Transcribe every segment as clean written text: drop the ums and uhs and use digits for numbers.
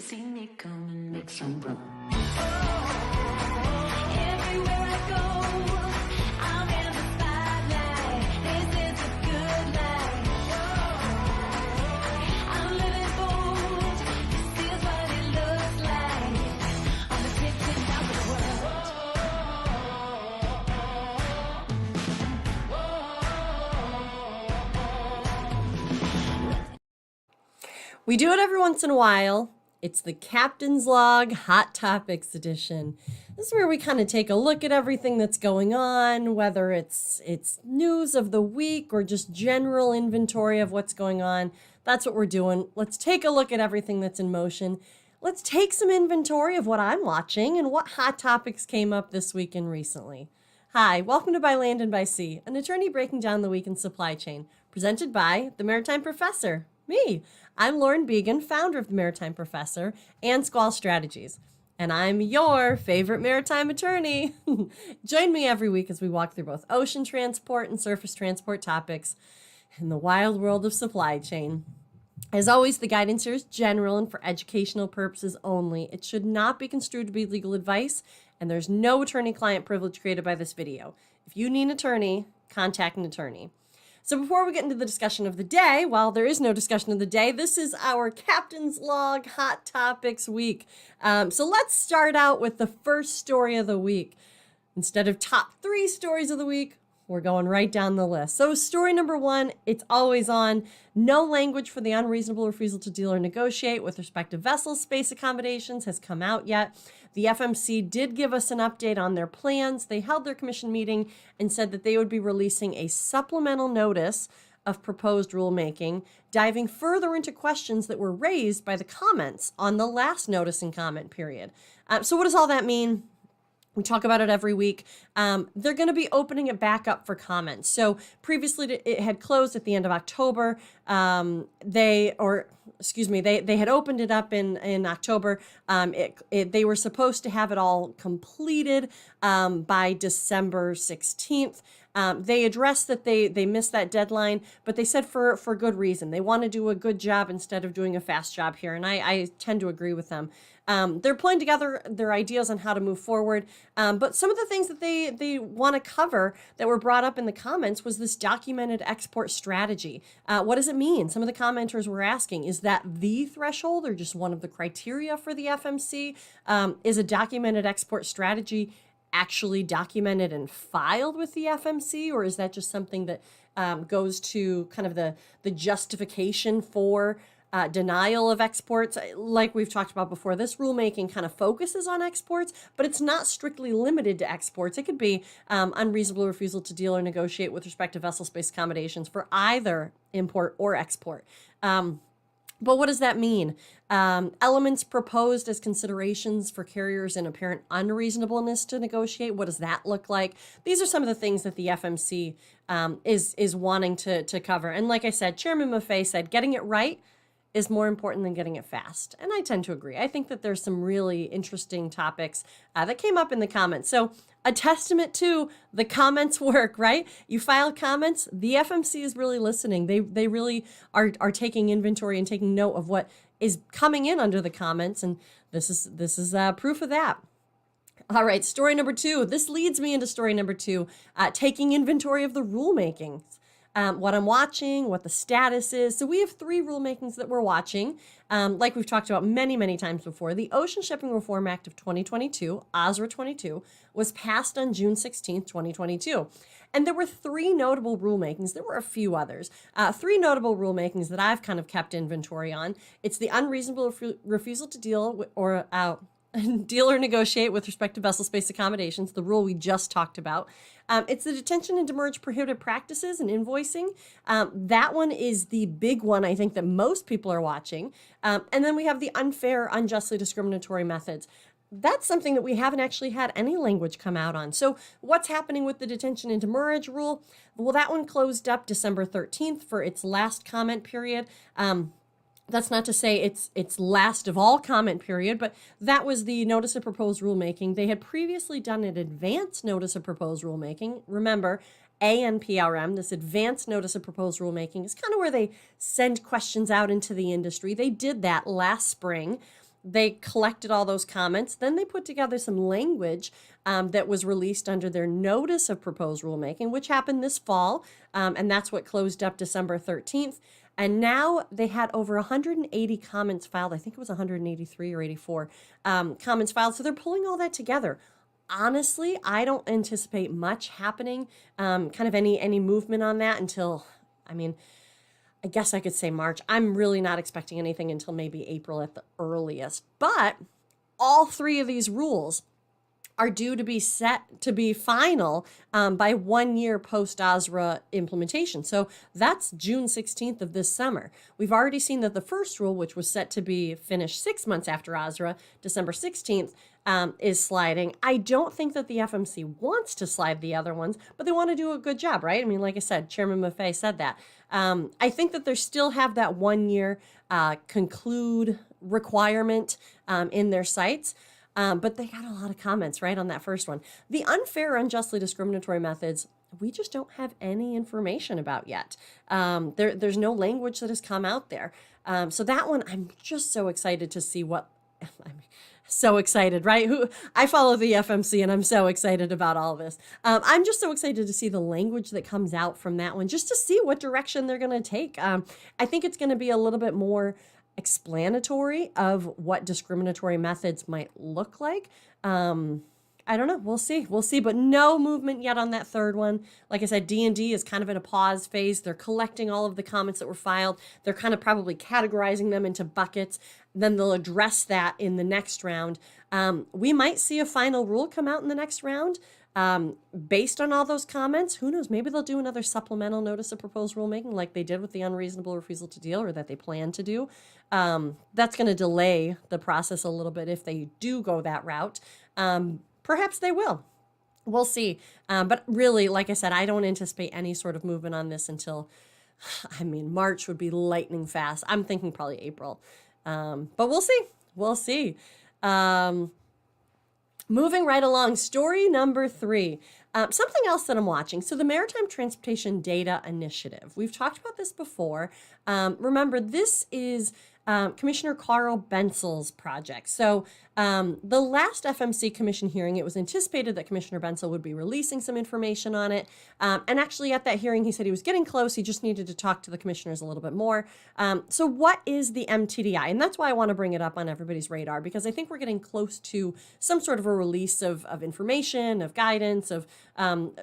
see me come and make some room. Everywhere I go, I'm in the spotlight. This is a good life. I'm living bold. This is what it looks like. On the kitchen top of the world. We do it every once in a while. It's the Captain's Log Hot Topics edition. This is where we kind of take a look at everything that's going on, whether it's news of the week or just general inventory of what's going on. That's what we're doing. Let's take a look at everything that's in motion. Let's take some inventory of what I'm watching and what hot topics came up this week and recently. Hi, welcome to By Land and By Sea, an attorney breaking down the week in supply chain, presented by the Maritime Professor, me. I'm Lauren Beagen, founder of the Maritime Professor and Squall Strategies, and I'm your favorite maritime attorney. Join me every week as we walk through both ocean transport and surface transport topics in the wild world of supply chain. As always, the guidance here is general and for educational purposes only. It should not be construed to be legal advice, and there's no attorney-client privilege created by this video. If you need an attorney, contact an attorney. So before we get into the discussion of the day, while there is no discussion of the day, this is our Captain's Log Hot Topics week. So let's start out with the first story of the week. Instead of top 3 stories of the week, we're going right down the list. So story number 1, it's always on. No language for the unreasonable refusal to deal or negotiate with respect to vessel space accommodations has come out yet. The FMC did give us an update on their plans. They held their commission meeting and said that they would be releasing a supplemental notice of proposed rulemaking, diving further into questions that were raised by the comments on the last notice and comment period. So what does all that mean? We talk about it every week. They're going to be opening it back up for comments. So previously it had closed at the end of October. They had opened it up in October. They were supposed to have it all completed by December 16th. They addressed that they missed that deadline, but they said for good reason. They want to do a good job instead of doing a fast job here, and I tend to agree with them. They're pulling together their ideas on how to move forward, but some of the things that they want to cover that were brought up in the comments was this documented export strategy. What does it mean? Some of the commenters were asking, is that the threshold or just one of the criteria for the FMC? Is a documented export strategy actually documented and filed with the FMC, or is that just something that goes to kind of the justification for denial of exports? Like we've talked about before, this rulemaking kind of focuses on exports, but it's not strictly limited to exports. It could be unreasonable refusal to deal or negotiate with respect to vessel space accommodations for either import or export. But what does that mean? Elements proposed as considerations for carriers in apparent unreasonableness to negotiate. What does that look like? These are some of the things that the FMC is wanting to cover. And like I said, Chairman Maffei said, getting it right is more important than getting it fast. And I tend to agree. I think that there's some really interesting topics that came up in the comments. So a testament to the comments work, right? You file comments, the FMC is really listening. They really are taking inventory and taking note of what is coming in under the comments. And this is proof of that. All right, story number 2. This leads me into story number 2, taking inventory of the rulemaking. What I'm watching, what the status is. So we have 3 rulemakings that we're watching. Like we've talked about many, many times before. The Ocean Shipping Reform Act of 2022, OSRA 22, was passed on June 16th, 2022. And there were 3 notable rulemakings. There were a few others. 3 notable rulemakings that I've kind of kept inventory on. It's the unreasonable refusal to deal or negotiate with respect to vessel space accommodations, the rule we just talked about. It's the detention and demurrage prohibited practices and invoicing. That one is the big one, I think, that most people are watching. And then we have the unfair, unjustly discriminatory methods. That's something that we haven't actually had any language come out on. So what's happening with the detention and demurrage rule? Well, that one closed up December 13th for its last comment period. That's not to say it's last of all comment period, but that was the notice of proposed rulemaking. They had previously done an advance notice of proposed rulemaking. Remember, ANPRM, this advanced notice of proposed rulemaking, is kind of where they send questions out into the industry. They did that last spring. they collected all those comments. Then they put together some language that was released under their notice of proposed rulemaking, which happened this fall. And that's what closed up December 13th. And now they had over 180 comments filed. I think it was 183 or 84 comments filed. So they're pulling all that together. Honestly, I don't anticipate much happening, kind of any movement on that until, I guess I could say March. I'm really not expecting anything until maybe April at the earliest. But all three of these rules are due to be set to be final by 1 year post OSRA implementation. So that's June 16th of this summer. We've already seen that the first rule, which was set to be finished 6 months after OSRA, December 16th, is sliding. I don't think that the FMC wants to slide the other ones, but they want to do a good job, right? I mean, like I said, Chairman Maffei said that. I think that they still have that 1 year conclude requirement in their sites. But they got a lot of comments, right, on that first one. The unfair, unjustly discriminatory methods, we just don't have any information about yet. There's no language that has come out there. So that one, I'm just so excited to see what, I'm so excited, right? I follow the FMC and I'm so excited about all this. I'm just so excited to see the language that comes out from that one, just to see what direction they're going to take. I think it's going to be a little bit more explanatory of what discriminatory methods might look like. I don't know. We'll see, but no movement yet on that third one. Like I said, D&D is kind of in a pause phase. They're collecting all of the comments that were filed. They're kind of probably categorizing them into buckets. Then they'll address that in the next round. We might see a final rule come out in the next round. Based on all those comments, who knows, maybe they'll do another supplemental notice of proposed rulemaking like they did with the unreasonable refusal to deal, or that they plan to do. That's going to delay the process a little bit if they do go that route. Perhaps they will. We'll see. But really, like I said, I don't anticipate any sort of movement on this until, March would be lightning fast. I'm thinking probably April. But we'll see. We'll see. Moving right along, story number 3. Something else that I'm watching. So the Maritime Transportation Data Initiative. We've talked about this before. Remember, this is Commissioner Carl Bensel's project. So the last FMC Commission hearing, it was anticipated that Commissioner Bensel would be releasing some information on it. And actually at that hearing, he said he was getting close. He just needed to talk to the commissioners a little bit more. So what is the MTDI? And that's why I want to bring it up on everybody's radar, because I think we're getting close to some sort of a release of information, of guidance, of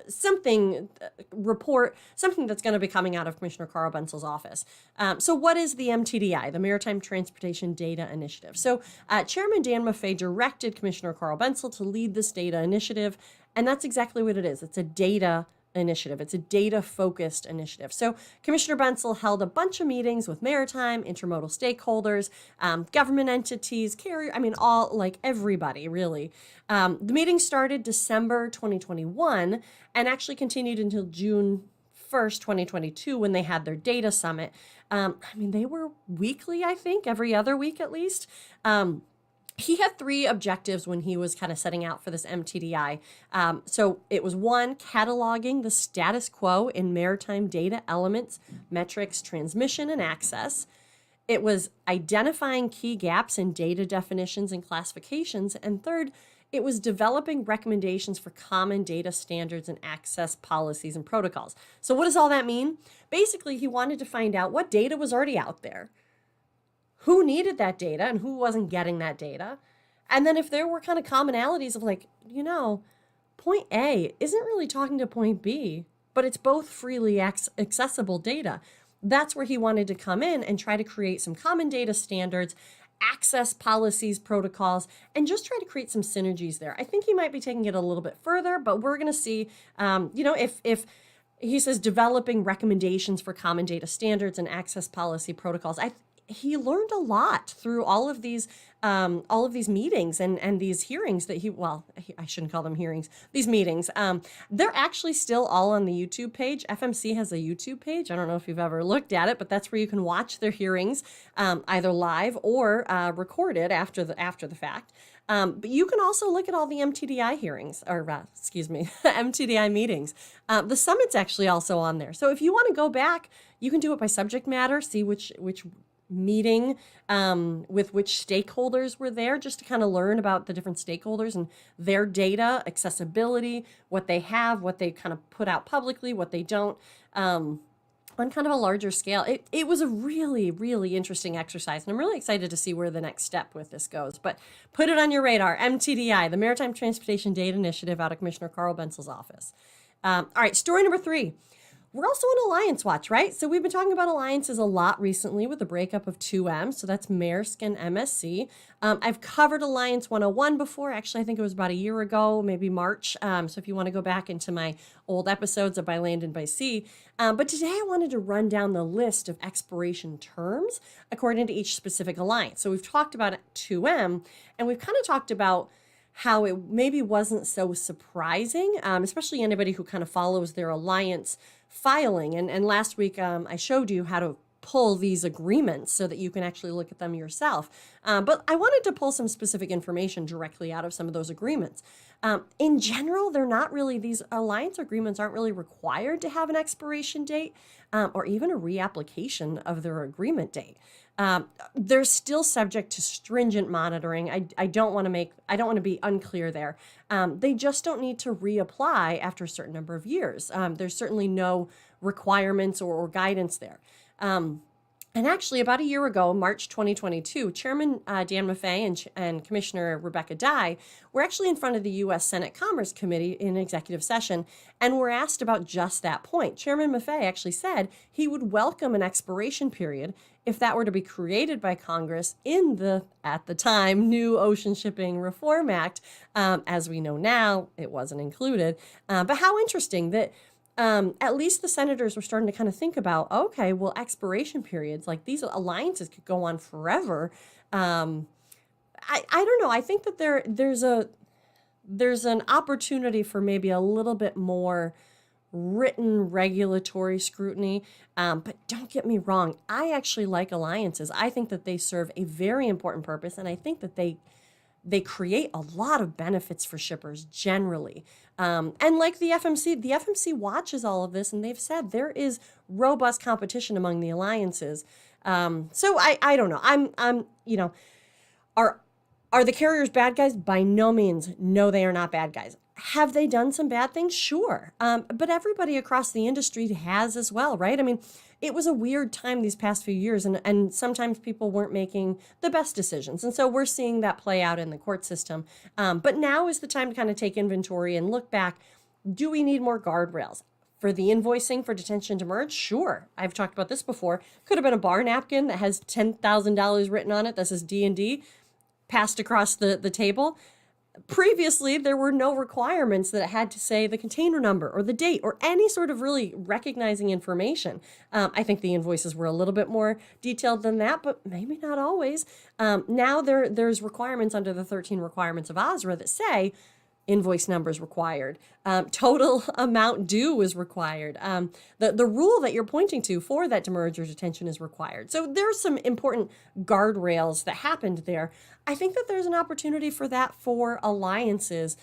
something that's going to be coming out of Commissioner Carl Bensel's office. So what is the MTDI, the Maritime Transportation Data Initiative? So Chairman Dan Maffei directed Commissioner Carl Bensel to lead this data initiative, and that's exactly what it is. It's a data initiative. It's a data-focused initiative. So Commissioner Bensel held a bunch of meetings with maritime, intermodal stakeholders, government entities, carrier, all, like, everybody, really. The meeting started December 2021 and actually continued until June 1st, 2022, when they had their data summit. They were weekly, I think, every other week at least. He had 3 objectives when he was kind of setting out for this MTDI. So it was 1, cataloging the status quo in maritime data elements, metrics, transmission, and access. It was identifying key gaps in data definitions and classifications. And 3rd, it was developing recommendations for common data standards and access policies and protocols. So what does all that mean? Basically, he wanted to find out what data was already out there, who needed that data and who wasn't getting that data. And then if there were kind of commonalities of, like, point A isn't really talking to point B, but it's both freely accessible data. That's where he wanted to come in and try to create some common data standards, access policies, protocols, and just try to create some synergies there. I think he might be taking it a little bit further, but we're going to see, if he says developing recommendations for common data standards and access policy protocols, he learned a lot through all of these meetings and these hearings that I shouldn't call them hearings, these meetings. They're actually still all on the YouTube page. FMC has a YouTube page. I don't know if you've ever looked at it, but that's where you can watch their hearings, either live or recorded after the fact. But you can also look at all the MTDI hearings, MTDI meetings. The summit's actually also on there. So if you want to go back, you can do it by subject matter, see which meeting with which stakeholders were there, just to kind of learn about the different stakeholders and their data, accessibility, what they have, what they kind of put out publicly, what they don't, on kind of a larger scale. It was a really, really interesting exercise, and I'm really excited to see where the next step with this goes. But put it on your radar, MTDI, the Maritime Transportation Data Initiative out of Commissioner Carl Bensel's office. All right, story number 3. We're also on Alliance Watch, right? So we've been talking about alliances a lot recently with the breakup of 2M. So that's Maersk and MSC. I've covered Alliance 101 before. Actually, I think it was about a year ago, maybe March. So if you want to go back into my old episodes of By Land and By Sea. But today I wanted to run down the list of expiration terms according to each specific alliance. So we've talked about 2M, and we've kind of talked about how it maybe wasn't so surprising, especially anybody who kind of follows their alliance filing. And last week I showed you how to pull these agreements so that you can actually look at them yourself. But I wanted to pull some specific information directly out of some of those agreements. In general, they're not really, these alliance agreements aren't really required to have an expiration date or even a reapplication of their agreement date. They're still subject to stringent monitoring. I don't want to be unclear there. They just don't need to reapply after a certain number of years. There's certainly no requirements or guidance there. And actually, about a year ago, March 2022, Chairman Dan Maffei and Commissioner Rebecca Dye were actually in front of the U.S. Senate Commerce Committee in executive session and were asked about just that point. Chairman Maffei actually said he would welcome an expiration period if that were to be created by Congress in the, at the time, new Ocean Shipping Reform Act. As we know now, it wasn't included. But how interesting that at least the senators were starting to kind of think about, okay, well, expiration periods, like these alliances could go on forever. I don't know. I think that there's an opportunity for maybe a little bit more written regulatory scrutiny. But don't get me wrong. I actually like alliances. I think that they serve a very important purpose, and I think that they create a lot of benefits for shippers generally. And like the FMC watches all of this, and they've said there is robust competition among the alliances. So I don't know. I'm are the carriers bad guys? By no means. No, they are not bad guys. Have they done some bad things? Sure. But everybody across the industry has as well, right? I mean, it was a weird time these past few years, and sometimes people weren't making the best decisions. And so we're seeing that play out in the court system. But now is the time to kind of take inventory and look back. Do we need more guardrails? For the invoicing for detention demurrage? Sure. I've talked about this before. Could have been a bar napkin that has $10,000 written on it that says D&D passed across the table. Previously, there were no requirements that it had to say the container number or the date or any sort of really recognizing information. I think the invoices were a little bit more detailed than that, but maybe not always. Now there's requirements under the 13 requirements of OSRA that say invoice numbers required. Total amount due is required. The rule that you're pointing to for that demurrage or detention is required. So there's some important guardrails that happened there. I think that there's an opportunity for that for alliances.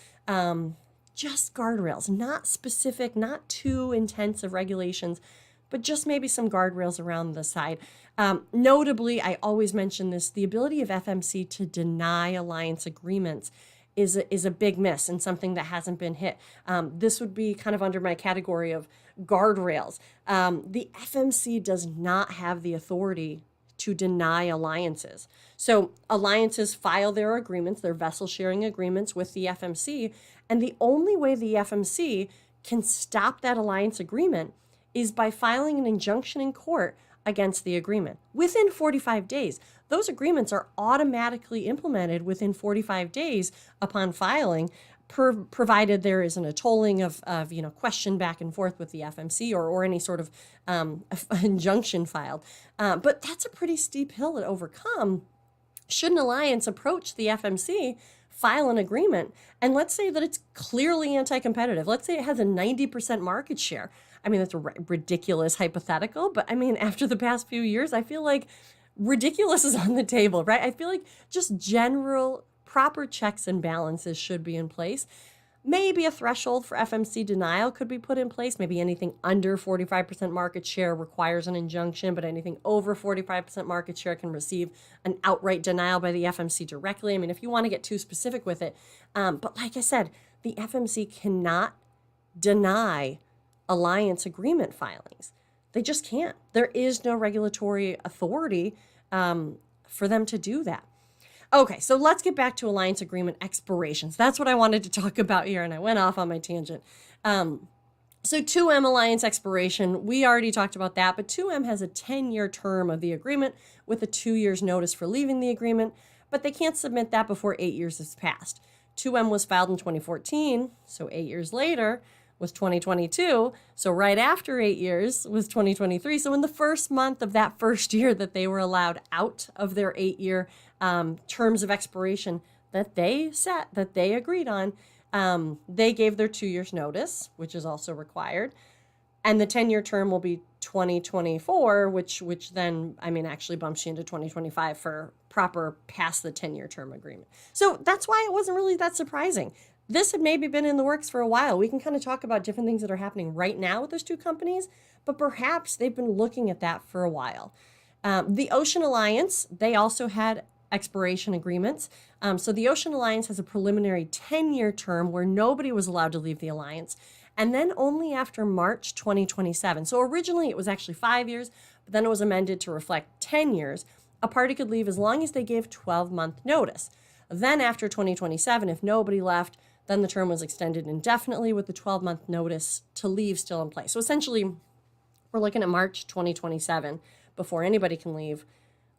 Just guardrails, not specific, not too intensive regulations, but just maybe some guardrails around the side. Notably, I always mention this, the ability of FMC to deny alliance agreements is a big miss and something that hasn't been hit. This would be kind of under my category of guardrails. The FMC does not have the authority to deny alliances. So alliances file their agreements, their vessel sharing agreements with the FMC, and the only way the FMC can stop that alliance agreement is by filing an injunction in court against the agreement within 45 days. Those agreements are automatically implemented within 45 days upon filing, provided there isn't a tolling of question back and forth with the FMC or any sort of injunction filed. But that's a pretty steep hill to overcome. Should an alliance approach the FMC, file an agreement, and let's say that it's clearly anti-competitive. Let's say it has a 90% market share. I mean, that's a ridiculous hypothetical, but I mean, after the past few years, I feel like ridiculous is on the table, right? I feel like just general proper checks and balances should be in place. Maybe a threshold for FMC denial could be put in place. Maybe anything under 45% market share requires an injunction, but anything over 45% market share can receive an outright denial by the FMC directly. I mean, if you want to get too specific with it. But like I said, the FMC cannot deny alliance agreement filings. They just can't. There is no regulatory authority for them to do that. Okay, so let's get back to alliance agreement expirations. That's what I wanted to talk about here, and I went off on my tangent. So 2M alliance expiration, we already talked about that, but 2M has a 10-year term of the agreement with a 2 years notice for leaving the agreement, but they can't submit that before 8 years has passed. 2M was filed in 2014, so 8 years later was 2022, so right after 8 years was 2023. So in the first month of that first year that they were allowed out of their 8-year terms of expiration that they set, that they agreed on, they gave their 2 years notice, which is also required. And the 10-year term will be 2024, which then, I mean, actually bumps you into 2025 for proper past the 10-year term agreement. So that's why it wasn't really that surprising. This had maybe been in the works for a while. We can kind of talk about different things that are happening right now with those two companies, but perhaps they've been looking at that for a while. The Ocean Alliance, they also had expiration agreements. So the Ocean Alliance has a preliminary 10-year term where nobody was allowed to leave the alliance, and then only after March 2027. So originally it was actually 5 years, but then it was amended to reflect 10 years. A party could leave as long as they gave 12-month notice. Then after 2027, if nobody left, then the term was extended indefinitely with the 12-month notice to leave still in place. So essentially, we're looking at March 2027 before anybody can leave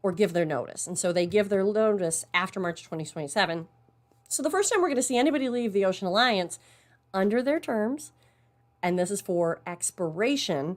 or give their notice. And so they give their notice after March 2027. So the first time we're going to see anybody leave the Ocean Alliance under their terms, and this is for expiration,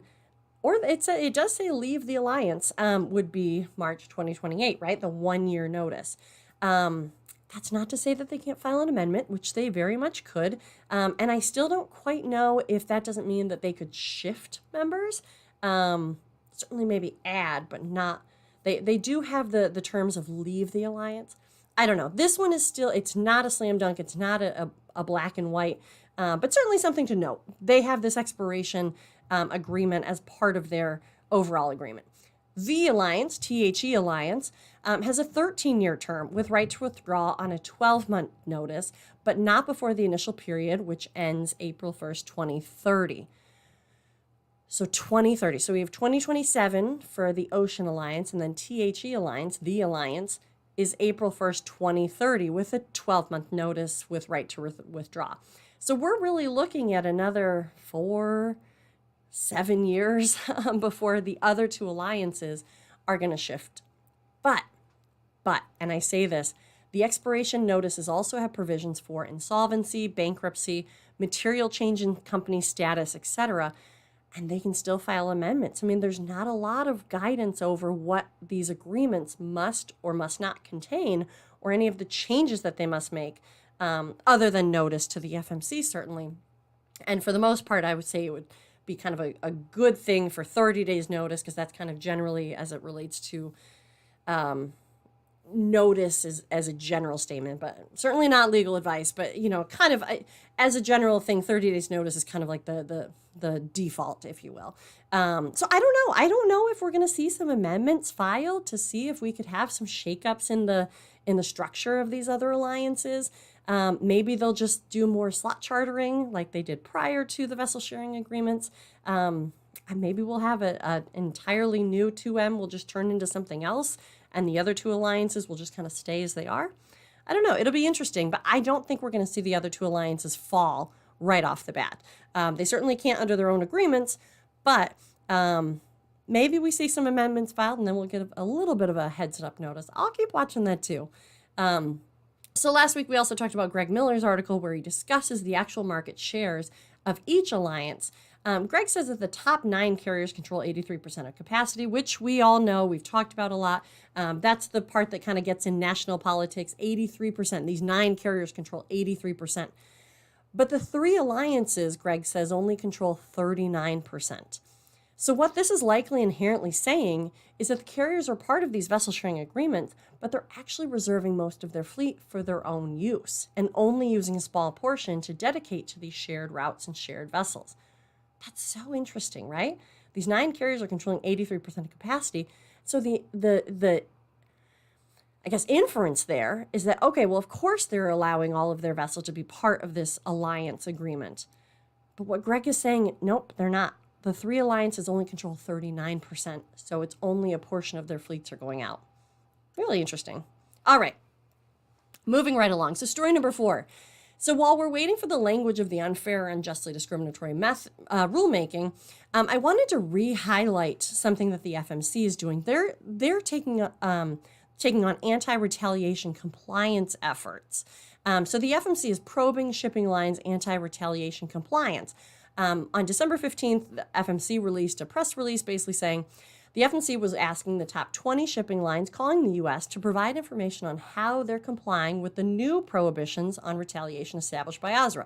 or it does say leave the alliance, would be March 2028, right? The 1-year notice. That's not to say that they can't file an amendment, which they very much could. And I still don't quite know if that doesn't mean that they could shift members. Certainly maybe add, but not. They do have the terms of leave the alliance. I don't know. This one is still, it's not a slam dunk. It's not a black and white, but certainly something to note. They have this expiration agreement as part of their overall agreement. The Alliance, THE Alliance, has a 13-year term with right to withdraw on a 12-month notice, but not before the initial period, which ends April 1st, 2030. So 2030. So we have 2027 for the Ocean Alliance, and then THE Alliance, the Alliance, is April 1st, 2030 with a 12-month notice with right to withdraw. So we're really looking at another 7 years before the other two alliances are going to shift. But, and I say this, the expiration notices also have provisions for insolvency, bankruptcy, material change in company status, etc., and they can still file amendments. I mean, there's not a lot of guidance over what these agreements must or must not contain, or any of the changes that they must make, other than notice to the FMC, certainly. And for the most part, I would say it would be kind of a good thing for 30 days notice, because that's kind of generally as it relates to notice as a general statement, but certainly not legal advice, but kind of as a general thing, 30 days notice is kind of like the default, if you will. So I don't know if we're going to see some amendments filed to see if we could have some shakeups in the structure of these other alliances. Maybe they'll just do more slot chartering like they did prior to the vessel sharing agreements. And maybe we'll have an entirely new 2M will just turn into something else, and the other two alliances will just kind of stay as they are. I don't know. It'll be interesting, but I don't think we're going to see the other two alliances fall right off the bat. They certainly can't under their own agreements, but maybe we see some amendments filed, and then we'll get a little bit of a heads-up notice. I'll keep watching that too. So last week, we also talked about Greg Miller's article where he discusses the actual market shares of each alliance. Greg says that the top 9 carriers control 83% of capacity, which we all know, we've talked about a lot. That's the part that kind of gets in national politics, 83%. These 9 carriers control 83%. But the 3 alliances, Greg says, only control 39%. So what this is likely inherently saying is that the carriers are part of these vessel sharing agreements, but they're actually reserving most of their fleet for their own use and only using a small portion to dedicate to these shared routes and shared vessels. That's so interesting, right? These 9 carriers are controlling 83% of capacity. So the I guess inference there is that, okay, well, of course they're allowing all of their vessels to be part of this alliance agreement. But what Greg is saying, nope, they're not. The 3 alliances only control 39%, so it's only a portion of their fleets are going out. Really interesting. All right, moving right along. So story number 4. So while we're waiting for the language of the unfair or unjustly discriminatory rulemaking, I wanted to re-highlight something that the FMC is doing. They're taking on anti-retaliation compliance efforts. So the FMC is probing shipping lines' anti-retaliation compliance. On December 15th, the FMC released a press release basically saying the FMC was asking the top 20 shipping lines calling the U.S. to provide information on how they're complying with the new prohibitions on retaliation established by OSRA.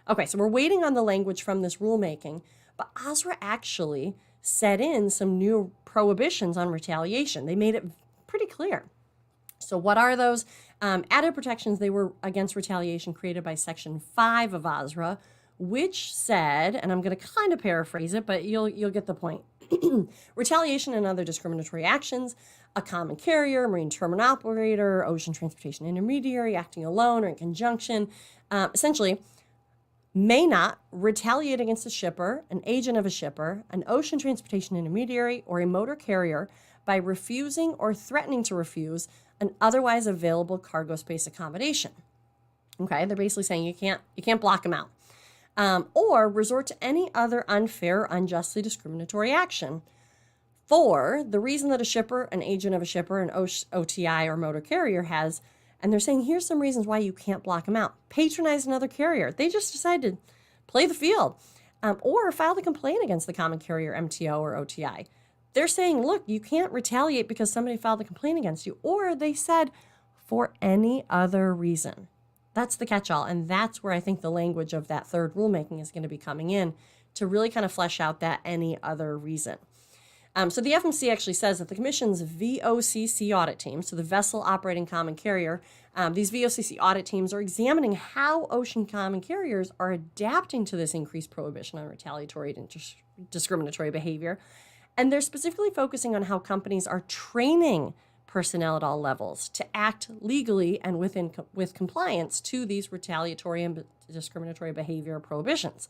Okay, so we're waiting on the language from this rulemaking, but OSRA actually set in some new prohibitions on retaliation. They made it pretty clear. So what are those? Added protections, they were against retaliation created by Section 5 of OSRA, which said, and I'm going to kind of paraphrase it, but you'll get the point. Retaliation and other discriminatory actions, a common carrier, marine terminal operator, ocean transportation intermediary acting alone or in conjunction, essentially may not retaliate against a shipper, an agent of a shipper, an ocean transportation intermediary, or a motor carrier by refusing or threatening to refuse an otherwise available cargo space accommodation. Okay, they're basically saying you can't block them out. Or resort to any other unfair or unjustly discriminatory action for the reason that a shipper, an agent of a shipper, an OTI or motor carrier has, and they're saying here's some reasons why you can't block them out. Patronize another carrier. They just decided to play the field. Or file a complaint against the common carrier, MTO or OTI. They're saying, look, you can't retaliate because somebody filed a complaint against you. Or they said, for any other reason. That's the catch-all, and that's where I think the language of that third rulemaking is going to be coming in to really kind of flesh out that any other reason. So the FMC actually says that the Commission's VOCC audit team, so the Vessel Operating Common Carrier, these VOCC audit teams are examining how ocean common carriers are adapting to this increased prohibition on retaliatory and discriminatory behavior, and they're specifically focusing on how companies are training personnel at all levels to act legally and with compliance to these retaliatory and discriminatory behavior prohibitions.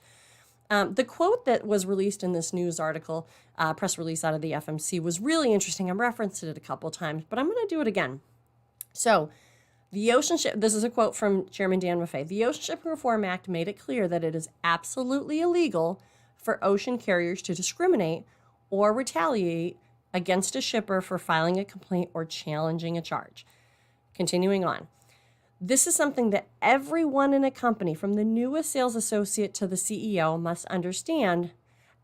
The quote that was released in this news article, press release out of the FMC, was really interesting. I've referenced it a couple of times, but I'm going to do it again. So, this is a quote from Chairman Dan Maffei. The Ocean Shipping Reform Act made it clear that it is absolutely illegal for ocean carriers to discriminate or retaliate against a shipper for filing a complaint or challenging a charge. Continuing on. This is something that everyone in a company, from the newest sales associate to the CEO, must understand,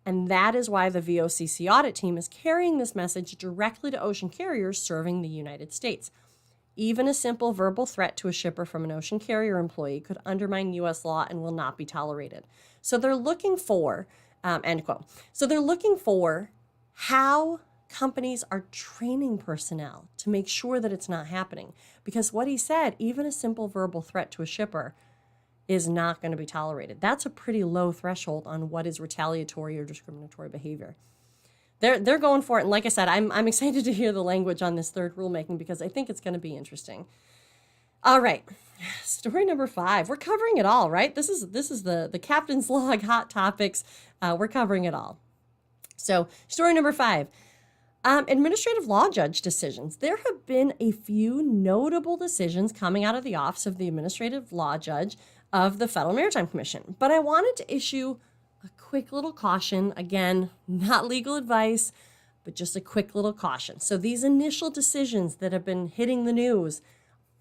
and that is why the VOCC audit team is carrying this message directly to ocean carriers serving the United States. Even a simple verbal threat to a shipper from an ocean carrier employee could undermine U.S. law and will not be tolerated. So they're looking for, end quote. So they're looking for how companies are training personnel to make sure that it's not happening. Because what he said, even a simple verbal threat to a shipper is not going to be tolerated. That's a pretty low threshold on what is retaliatory or discriminatory behavior. They're going for it. And like I said, I'm excited to hear the language on this third rulemaking because I think it's going to be interesting. All right. Story number 5. We're covering it all, right? This is the Captain's Log hot topics. We're covering it all. So story number 5. Administrative law judge decisions. There have been a few notable decisions coming out of the office of the administrative law judge of the Federal Maritime Commission. But I wanted to issue a quick little caution. Again, not legal advice, but just a quick little caution. So these initial decisions that have been hitting the news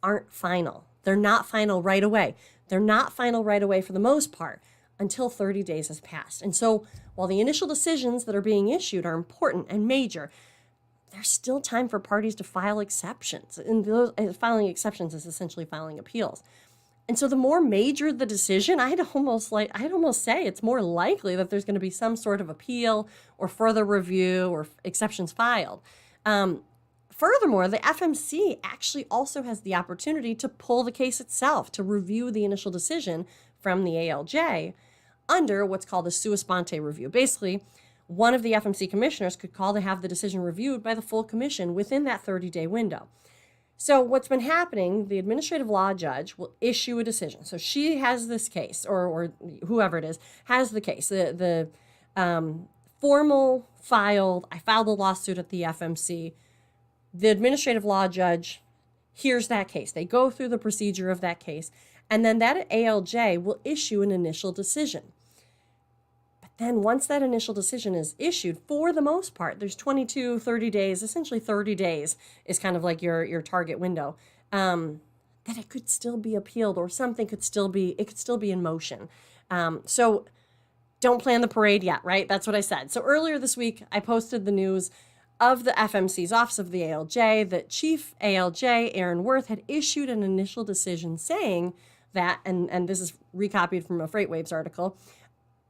aren't final. They're not final right away. They're not final right away for the most part until 30 days has passed. And so while the initial decisions that are being issued are important and major, there's still time for parties to file exceptions. And filing exceptions is essentially filing appeals. And so the more major the decision, I'd almost say it's more likely that there's going to be some sort of appeal or further review or exceptions filed. Furthermore, the FMC actually also has the opportunity to pull the case itself, to review the initial decision from the ALJ under what's called a sua sponte review. Basically, one of the FMC commissioners could call to have the decision reviewed by the full commission within that 30-day window. So what's been happening, the administrative law judge will issue a decision. So she has this case, or whoever it is, has the case. The formal filed, I filed a lawsuit at the FMC. The administrative law judge hears that case. They go through the procedure of that case, and then that ALJ will issue an initial decision. But then once that initial decision is issued, for the most part, there's 30 days, essentially 30 days is kind of like your target window, that it could still be appealed or something could still be in motion. So don't plan the parade yet, right? That's what I said. So earlier this week, I posted the news of the FMC's Office of the ALJ that Chief ALJ Aaron Worth had issued an initial decision saying that, and this is recopied from a FreightWaves article.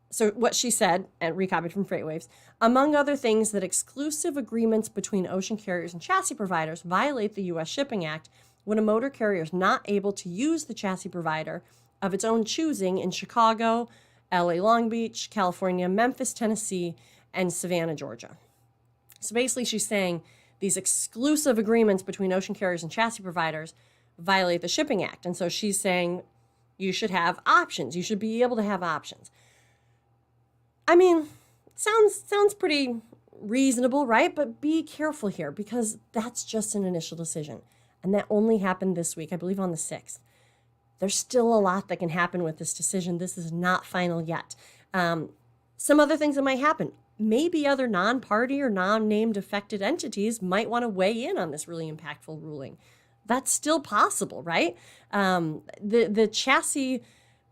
So what she said, and recopied from FreightWaves, among other things, that exclusive agreements between ocean carriers and chassis providers violate the U.S. Shipping Act when a motor carrier is not able to use the chassis provider of its own choosing in Chicago, L.A. Long Beach, California, Memphis, Tennessee, and Savannah, Georgia. So basically she's saying these exclusive agreements between ocean carriers and chassis providers violate the Shipping Act. And so she's saying you should have options. You should be able to have options. I mean, sounds pretty reasonable, right? But be careful here because that's just an initial decision. And that only happened this week, I believe on the 6th. There's still a lot that can happen with this decision. This is not final yet. Some other things that might happen. Maybe other non-party or non-named affected entities might want to weigh in on this really impactful ruling. That's still possible, right? The chassis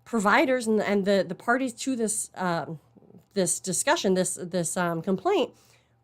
providers and the parties to this this discussion, this complaint,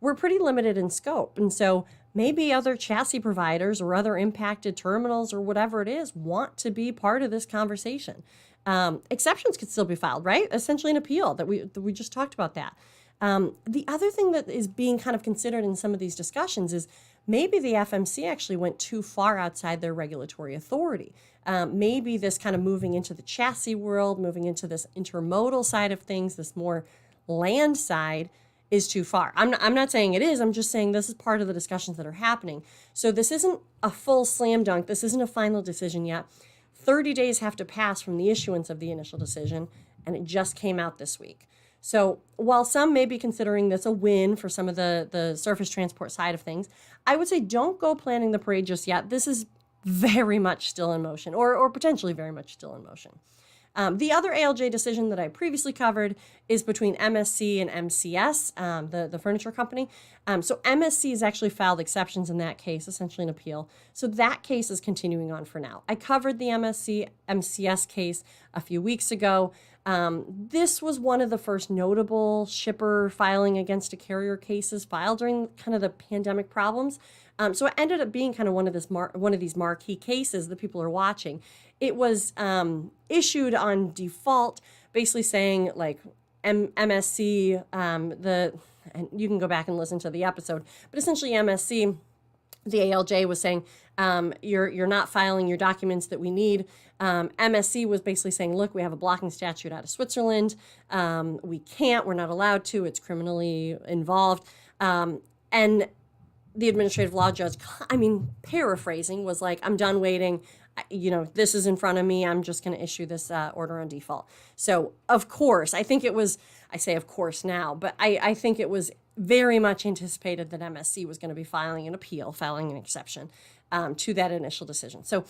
were pretty limited in scope. And so maybe other chassis providers or other impacted terminals or whatever it is want to be part of this conversation. Exceptions could still be filed, right? Essentially an appeal that we just talked about that. The other thing that is being kind of considered in some of these discussions is maybe the FMC actually went too far outside their regulatory authority. Maybe this kind of moving into the chassis world, moving into this intermodal side of things, this more land side is too far. I'm not saying it is. I'm just saying this is part of the discussions that are happening. So this isn't a full slam dunk. This isn't a final decision yet. 30 days have to pass from the issuance of the initial decision, and it just came out this week. So while some may be considering this a win for some of the surface transport side of things, I would say don't go planning the parade just yet. This is very much still in motion, or potentially very much still in motion. The other ALJ decision that I previously covered is between MSC and MCS, the furniture company. So MSC has actually filed exceptions in that case, essentially an appeal. So that case is continuing on for now. I covered the MCS case a few weeks ago. This was one of the first notable shipper filing against a carrier cases filed during kind of the pandemic problems. So it ended up being kind of one of these marquee cases that people are watching. It was issued on default, basically saying like MSC, and you can go back and listen to the episode, but essentially MSC, the ALJ was saying, you're not filing your documents that we need. MSC was basically saying, look, we have a blocking statute out of Switzerland. We're not allowed to, it's criminally involved. And the administrative law judge, paraphrasing, was like, I'm done waiting. This is in front of me. I'm just going to issue this order on default. So, of course, I say of course now, but I think it was very much anticipated that MSC was going to be filing an appeal, filing an exception to that initial decision. So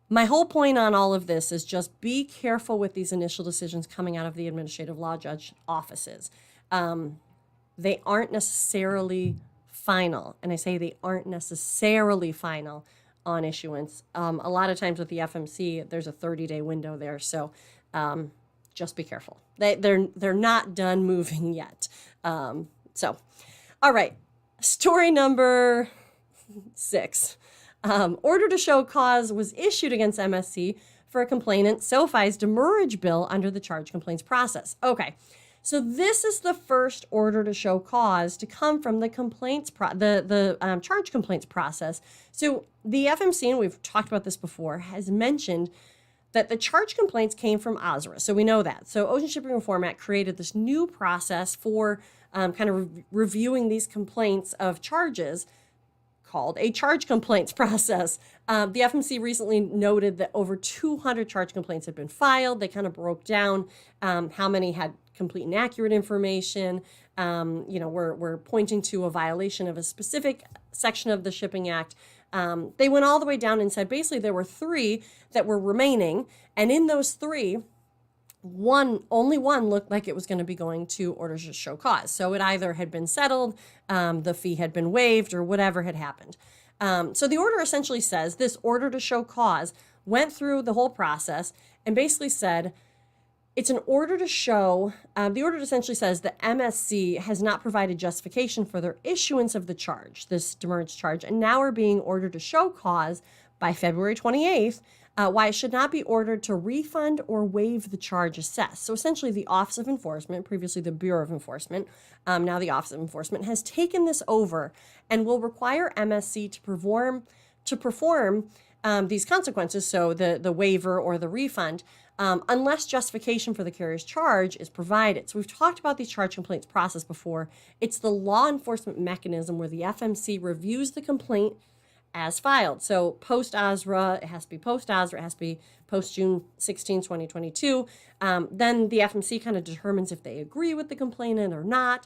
my whole point on all of this is just be careful with these initial decisions coming out of the administrative law judge offices. They aren't necessarily final. And I say they aren't necessarily final on issuance. A lot of times with the FMC, there's a 30-day window there. So just be careful. They're not done moving yet. All right. Story number 6. Order to show cause was issued against MSC for a complainant SOFI's demurrage bill under the charge complaints process. Okay, so this is the first order to show cause to come from the complaints charge complaints process. So the FMC, and we've talked about this before, has mentioned that the charge complaints came from OSRA. So we know that. So Ocean Shipping Reform Act created this new process for kind of reviewing these complaints of charges called a charge complaints process. The FMC recently noted that over 200 charge complaints had been filed. They kind of broke down how many had complete and accurate information. We're pointing to a violation of a specific section of the Shipping Act. They went all the way down and said basically there were 3 that were remaining. And in those 3, only one looked like it was going to be going to orders to show cause. So it either had been settled, the fee had been waived, or whatever had happened. So the order essentially says this order to show cause went through the whole process and basically said it's an order to show, the order essentially says that MSC has not provided justification for their issuance of the charge, this demurrage charge, and now are being ordered to show cause by February 28th, why it should not be ordered to refund or waive the charge assessed. So essentially the Office of Enforcement, previously the Bureau of Enforcement, now the Office of Enforcement, has taken this over and will require MSC to perform these consequences, so the waiver or the refund, unless justification for the carrier's charge is provided. So we've talked about these charge complaints process before. It's the law enforcement mechanism where the FMC reviews the complaint as filed. So post-OSRA, it has to be post-OSRA, it has to be post-June 16, 2022. Then the FMC kind of determines if they agree with the complainant or not.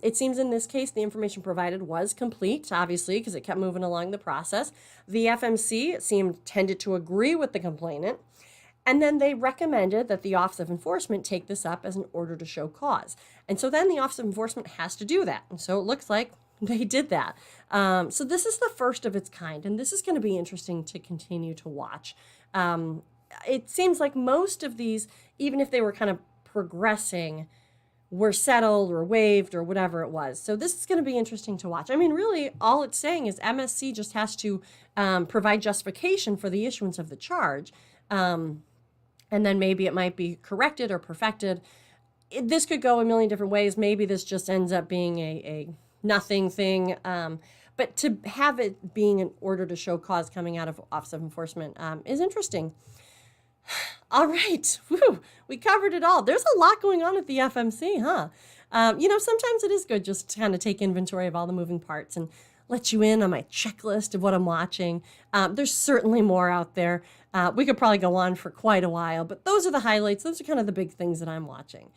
It seems in this case the information provided was complete, obviously, because it kept moving along the process. The FMC, it seemed, tended to agree with the complainant. And then they recommended that the Office of Enforcement take this up as an order to show cause. And so then the Office of Enforcement has to do that. And so it looks like they did that. So this is the first of its kind, and this is going to be interesting to continue to watch. It seems like most of these, even if they were kind of progressing, were settled or waived or whatever it was. So this is going to be interesting to watch. I mean, really, all it's saying is MSC just has to provide justification for the issuance of the charge. And then maybe it might be corrected or perfected. This could go a million different ways. Maybe this just ends up being a nothing thing. But to have it being an order to show cause coming out of Office of Enforcement is interesting. All right. Whew. We covered it all. There's a lot going on at the FMC, huh? Sometimes it is good just to kind of take inventory of all the moving parts and let you in on my checklist of what I'm watching. There's certainly more out there. We could probably go on for quite a while, but those are the highlights. Those are kind of the big things that I'm watching.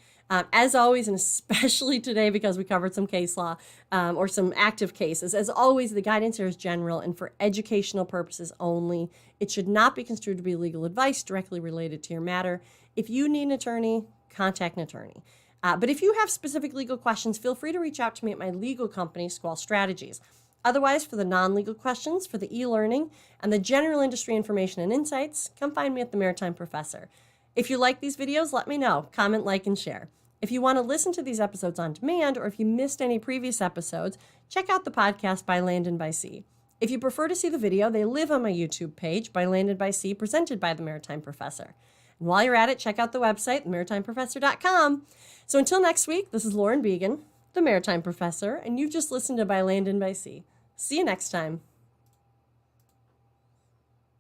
As always, and especially today because we covered some case law or some active cases, as always, the guidance here is general and for educational purposes only. It should not be construed to be legal advice directly related to your matter. If you need an attorney, contact an attorney. But if you have specific legal questions, feel free to reach out to me at my legal company, Squall Strategies. Otherwise, for the non-legal questions, for the e-learning, and the general industry information and insights, come find me at the Maritime Professor. If you like these videos, let me know. Comment, like, and share. If you want to listen to these episodes on demand, or if you missed any previous episodes, check out the podcast By Land and By Sea. If you prefer to see the video, they live on my YouTube page, By Land and By Sea, presented by the Maritime Professor. And while you're at it, check out the website, maritimeprofessor.com. So until next week, this is Lauren Beagen, the Maritime Professor, and you've just listened to By Land and By Sea. See you next time.